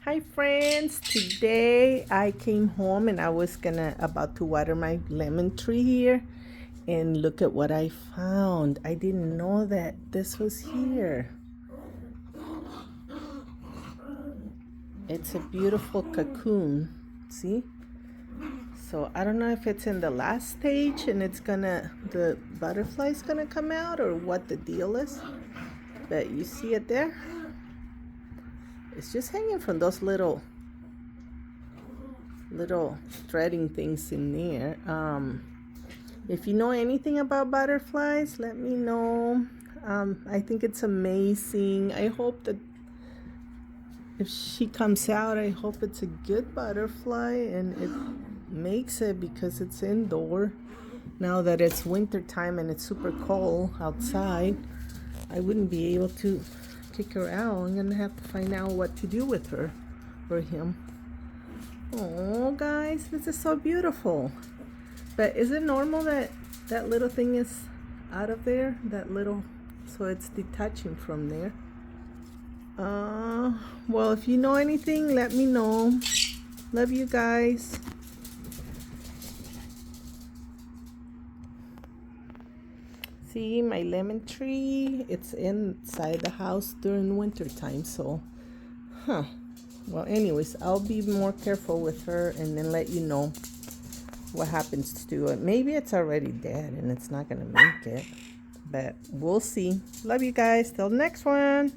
Hi friends, today I came home and I was about to water my lemon tree here, and look at what I found. I didn't know that this was here. It's a beautiful cocoon, see? So I don't know if it's in the last stage and the butterfly's gonna come out or what the deal is, but you see it there? It's just hanging from those little threading things in there. If you know anything about butterflies, let me know. I think it's amazing. I hope that if she comes out, I hope it's a good butterfly and it makes it, because it's indoor. Now that it's winter time and it's super cold outside, I wouldn't be able to kick her out. I'm gonna have to find out what to do with her or him. Oh, guys, this is so beautiful. But is it normal that that little thing is out of there? So it's detaching from there. Well, if you know anything, let me know. Love you guys. See, my lemon tree, it's inside the house during winter time, so, well, anyways, I'll be more careful with her and then let you know what happens to it. Maybe it's already dead and it's not gonna make it, but we'll see. Love you guys. Till the next one.